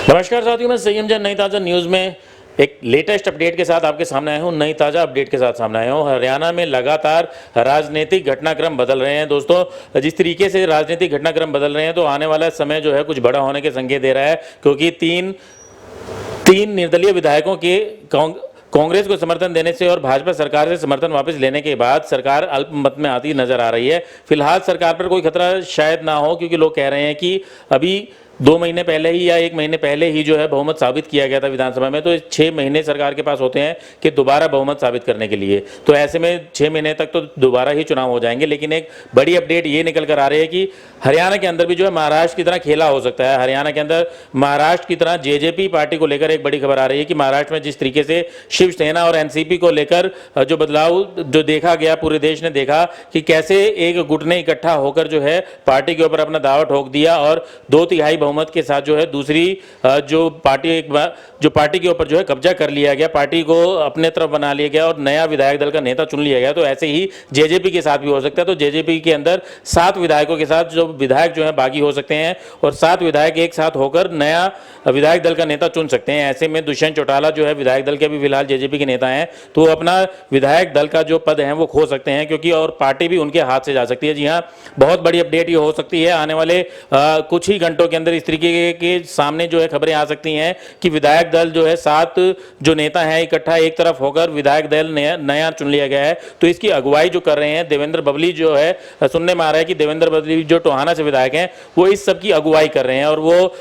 नमस्कार साथियों, मैं सय्यम जैन नई ताज़ा न्यूज़ में एक लेटेस्ट अपडेट के साथ आपके सामने आया हूं। नई ताज़ा अपडेट के साथ सामने आया हूं। हरियाणा में लगातार राजनीतिक घटनाक्रम बदल रहे हैं दोस्तों। जिस तरीके से राजनीतिक घटनाक्रम बदल रहे हैं तो आने वाला समय जो है कुछ बड़ा होने के संकेत दे रहा है, क्योंकि तीन निर्दलीय विधायकों के कांग्रेस को समर्थन देने से और भाजपा सरकार से समर्थन वापस लेने के बाद सरकार अल्पमत में आती नजर आ रही है। फिलहाल सरकार पर कोई खतरा शायद ना हो, क्योंकि लोग कह रहे हैं कि अभी 2 महीने पहले ही या 1 महीने पहले ही जो है बहुमत साबित किया गया था विधानसभा में, तो 6 महीने सरकार के पास होते हैं कि दोबारा बहुमत साबित करने के लिए। तो ऐसे में 6 महीने तक तो दोबारा ही चुनाव हो जाएंगे। लेकिन एक बड़ी अपडेट ये निकल कर आ रही है कि हरियाणा के अंदर भी जो है महाराष्ट्र की तरह खेला हो सकता है। हरियाणा के अंदर महाराष्ट्र की तरह जेजेपी पार्टी को लेकर एक बड़ी खबर आ रही है कि महाराष्ट्र में जिस तरीके से शिवसेना और एनसीपी को लेकर जो बदलाव जो देखा गया, पूरे देश ने देखा कि कैसे एक गुट ने इकट्ठा होकर जो है पार्टी के ऊपर अपना दावा ठोक दिया और 2/3 बहुमत के साथ जो है दूसरी जो पार्टी के ऊपर जो है कब्जा कर लिया गया, पार्टी को अपने तरफ बना लिया गया और नया विधायक दल का नेता चुन लिया गया। तो ऐसे ही जेजेपी के साथ भी हो सकता है। तो जेजेपी के अंदर 7 विधायकों के साथ जो विधायक जो है बागी हो सकते हैं और 7 विधायक एक साथ होकर नया विधायक दल का नेता चुन सकते हैं। ऐसे में दुष्यंत चौटाला जो है विधायक दल के भी फिलहाल जेजेपी के नेता हैं, तो अपना विधायक दल का जो पद है वो खो सकते हैं, क्योंकि और पार्टी भी उनके हाथ से जा सकती है। जी हाँ, बहुत बड़ी अपडेट ये हो सकती है। आने वाले कुछ ही घंटों के अंदर इस तरीके के सामने जो है खबरें आ सकती हैं कि विधायक दल जो है 7 जो नेता हैं इकट्ठा एक तरफ होकर विधायक दल नया चुन लिया गया है। तो इसकी अगुवाई जो कर रहे हैं देवेंद्र बबली, जो है सुनने में आ रहा है कि देवेंद्र बबली जो टोहाना से विधायक हैं वो इस सब की अगुवाई कर रहे हैं और वो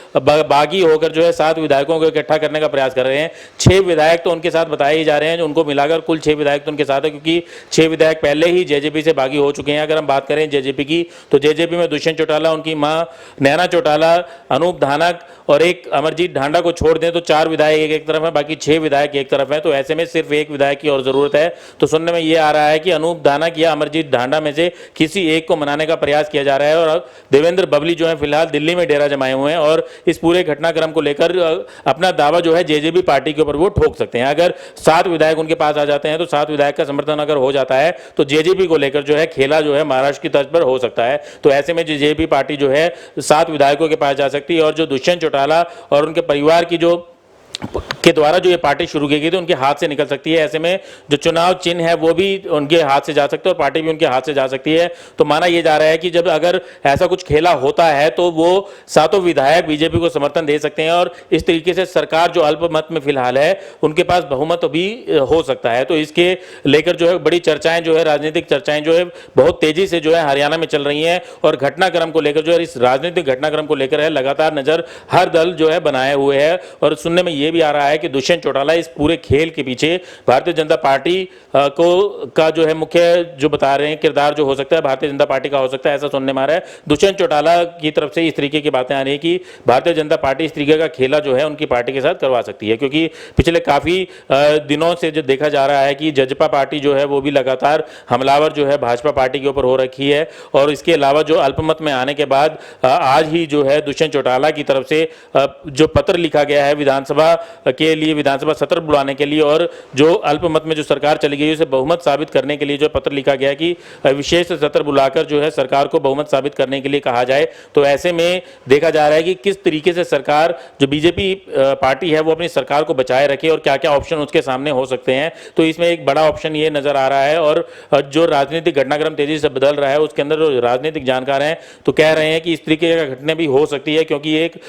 बागी होकर जो है 7 विधायकों को इकट्ठा करने का प्रयास कर रहे हैं। 6 विधायक तो उनके साथ बताए जा रहे हैं, जो उनको मिलाकर कुल 6 विधायक तो उनके साथ है, क्योंकि 6 विधायक पहले ही जेजेपी से बागी हो चुके हैं। अगर हम बात करें जेजेपी की, तो जेजेपी में दुष्यंत चौटाला, उनकी मां नैना चौटाला, अनूप धानक और एक अमरजीत ढांडा को छोड़ दें तो 4 विधायक एक तरफ है, बाकी 6 विधायक एक तरफ है। तो ऐसे में सिर्फ एक विधायक की और जरूरत है। तो सुनने में यह आ रहा है कि अनूप धानक या अमरजीत ढांडा में से किसी एक को मनाने का प्रयास किया जा रहा है और देवेंद्र बबली जो है फिलहाल दिल्ली में डेरा जमाए हुए हैं और इस पूरे घटनाक्रम को लेकर अपना दावा जो है जेजेपी पार्टी के ऊपर वो ठोक सकते हैं। अगर 7 विधायक उनके पास आ जाते हैं तो 7 विधायक का समर्थन अगर हो जाता है तो जेजेपी को लेकर जो है खेला जो है महाराष्ट्र की तर्ज पर हो सकता है। तो ऐसे में जेजेपी पार्टी जो है 7 विधायकों के पास जा सकती है और जो दुष्यंत चौटाला और उनके परिवार की जो के द्वारा जो ये पार्टी शुरू की गई थी उनके हाथ से निकल सकती है। ऐसे में जो चुनाव चिन्ह है वो भी उनके हाथ से जा सकते हैं और पार्टी भी उनके हाथ से जा सकती है। तो माना यह जा रहा है कि जब अगर ऐसा कुछ खेला होता है तो वो 7 विधायक बीजेपी को समर्थन दे सकते हैं और इस तरीके से सरकार जो अल्पमत में फिलहाल है उनके पास बहुमत भी हो सकता है। तो इसके लेकर जो है बड़ी चर्चाएं जो है, राजनीतिक चर्चाएं जो है बहुत तेजी से जो है हरियाणा में चल रही हैं और घटनाक्रम को लेकर जो है, इस राजनीतिक घटनाक्रम को लेकर है लगातार नजर हर दल जो है बनाए हुए है। और सुनने में ये भी आ रहा है कि दुष्यंत चौटाला इस पूरे खेल के पीछे भारतीय जनता पार्टी का जो है मुख्य जो बता रहे हैं किरदार जो हो सकता है भारतीय जनता पार्टी का हो सकता है, ऐसा सुनने में आ रहा है। दुष्यंत चौटाला की तरफ से इस तरीके की बातें आ रही है कि भारतीय जनता पार्टी इस तरीके का खेला जो है उनकी पार्टी के साथ करवा सकती है, क्योंकि पिछले काफी दिनों से जो देखा जा रहा है कि जजपा पार्टी जो है वो भी लगातार हमलावर जो है भाजपा पार्टी के ऊपर हो रखी है। और इसके अलावा जो अल्पमत में आने के बाद आज ही जो है दुष्यंत चौटाला की तरफ से जो पत्र लिखा गया है विधानसभा के लिए, विधानसभा सत्र बुलाने के लिए और जो अल्पमत में जो सरकार चली गई उसे बहुमत साबित करने के लिए जो पत्र लिखा गया कि विशेष सत्र बुलाकर जो है सरकार को बहुमत साबित करने के लिए कहा जाए। तो ऐसे में देखा जा रहा है कि किस तरीके से सरकार जो बीजेपी पार्टी है वो अपनी सरकार को बचाए रखे और क्या क्या ऑप्शन उसके सामने हो सकते हैं। तो इसमें एक बड़ा ऑप्शन ये नजर आ रहा है और जो राजनीतिक घटनाक्रम तेजी से बदल रहा है उसके अंदर जो राजनीतिक जानकार हैं तो कह रहे हैं कि इस तरीके की घटना भी हो सकती है, क्योंकि एक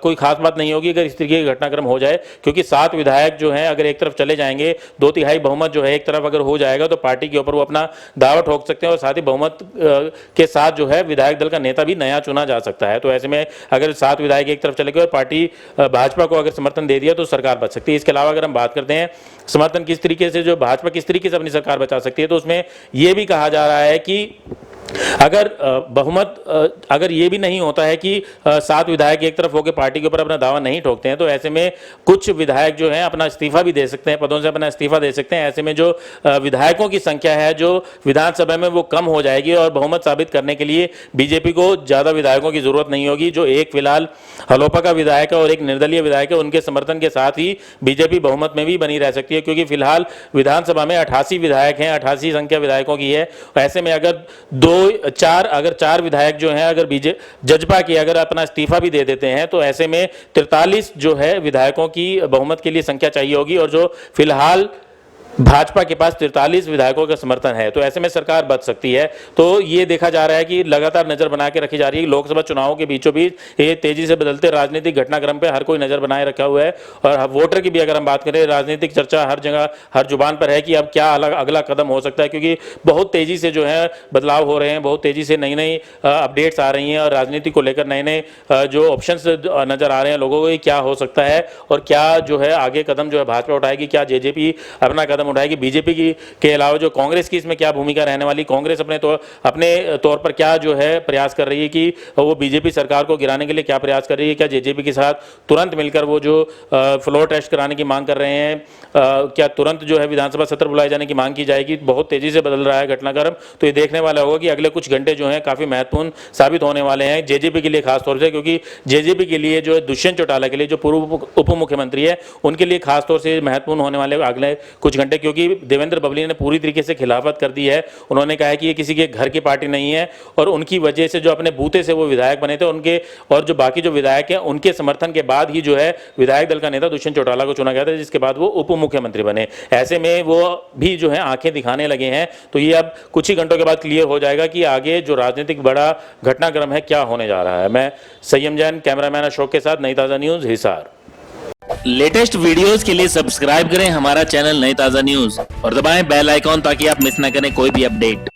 कोई खास बात नहीं होगी अगर इस तरीके का घटनाक्रम हो जाए, क्योंकि 7 विधायक जो हैं अगर एक तरफ चले जाएंगे, 2/3 बहुमत जो है एक तरफ अगर हो जाएगा तो पार्टी के ऊपर वो अपना दावा ठोक सकते हैं और साथ ही बहुमत के साथ जो है विधायक दल का नेता भी नया चुना जा सकता है। तो ऐसे में अगर 7 विधायक एक तरफ चले गए और पार्टी भाजपा को अगर समर्थन दे दिया तो सरकार बच सकती है। इसके अलावा अगर हम बात करते हैं समर्थन किस तरीके से जो भाजपा किस तरीके से अपनी सरकार बचा सकती है, तो उसमें यह भी कहा जा रहा है कि अगर बहुमत अगर ये भी नहीं होता है कि 7 विधायक एक तरफ होकर पार्टी के ऊपर अपना दावा नहीं ठोकते हैं, तो ऐसे में कुछ विधायक जो हैं अपना इस्तीफा भी दे सकते हैं, पदों से अपना इस्तीफा दे सकते हैं। ऐसे में जो विधायकों की संख्या है जो विधानसभा में वो कम हो जाएगी और बहुमत साबित करने के लिए बीजेपी को ज्यादा विधायकों की जरूरत नहीं होगी। जो एक फिलहाल हलोपा का विधायक है और एक निर्दलीय विधायक है, उनके समर्थन के साथ ही बीजेपी बहुमत में भी बनी रह सकती है, क्योंकि फिलहाल विधानसभा में 88 विधायक हैं, 88 संख्या विधायकों की है। ऐसे में अगर 2 अगर चार विधायक जो हैं अगर जजपा की अगर अपना इस्तीफा भी दे देते हैं तो ऐसे में 43 जो है विधायकों की बहुमत के लिए संख्या चाहिए होगी, और जो फिलहाल भाजपा के पास 43 विधायकों का समर्थन है, तो ऐसे में सरकार बच सकती है। तो ये देखा जा रहा है कि लगातार नजर बना के रखी जा रही है। लोकसभा चुनावों के बीचों बीच ये तेजी से बदलते राजनीतिक घटनाक्रम पे हर कोई नजर बनाए रखा हुआ है। और वोटर की भी अगर हम बात करें, राजनीतिक चर्चा हर जगह हर जुबान पर है कि अब क्या अगला कदम हो सकता है, क्योंकि बहुत तेजी से जो है बदलाव हो रहे हैं, बहुत तेजी से नई नई अपडेट्स आ रही हैं और राजनीति को लेकर नए नए जो ऑप्शंस नजर आ रहे हैं लोगों को, क्या हो सकता है और क्या जो है आगे कदम जो है भाजपा उठाएगी, क्या जेजेपी अपना कदम उठाएगी, बीजेपी के अलावा जो कांग्रेस की इसमें क्या भूमिका रहने वाली, कांग्रेस अपने तौर पर क्या जो है प्रयास कर रही है कि वो बीजेपी सरकार को गिराने के लिए क्या प्रयास कर रही है, क्या जेजेपी के साथ तुरंत मिलकर वो जो फ्लोर टेस्ट कराने की मांग कर रहे हैं, क्या तुरंत जो है विधानसभा सत्र बुलाए जाने की मांग की जाएगी। बहुत तेजी से बदल रहा है घटनाक्रम, तो ये देखने वाला होगा कि अगले कुछ घंटे जो है काफी महत्वपूर्ण साबित होने वाले हैं जेजेपी के लिए, खासतौर से क्योंकि जेजेपी के लिए जो दुष्यंत चौटाला के लिए जो पूर्व उप मुख्यमंत्री है उनके लिए खासतौर से महत्वपूर्ण होने वाले अगले कुछ घंटे, क्योंकि देवेंद्र बबली ने पूरी तरीके से खिलाफत कर दी है। उन्होंने कहा है कि ये किसी के घर की पार्टी नहीं है और उनकी वजह से जो अपने बूते से वो विधायक बने थे उनके और जो बाकी जो विधायक हैं उनके समर्थन के बाद ही जो है विधायक दल का नेता दुष्यंत चौटाला को चुना गया था, जिसके बाद वो उप मुख्यमंत्री बने। ऐसे में वो भी जो है आंखें दिखाने लगे हैं। तो ये अब कुछ ही घंटों के बाद क्लियर हो जाएगा कि आगे जो राजनीतिक बड़ा घटनाक्रम है क्या होने जा रहा है। मैं संयम जैन, कैमरामैन अशोक के साथ, नई ताजा न्यूज, हिसार। लेटेस्ट वीडियोस के लिए सब्सक्राइब करें हमारा चैनल नई ताजा न्यूज और दबाएं बेल आइकॉन ताकि आप मिस ना करें कोई भी अपडेट।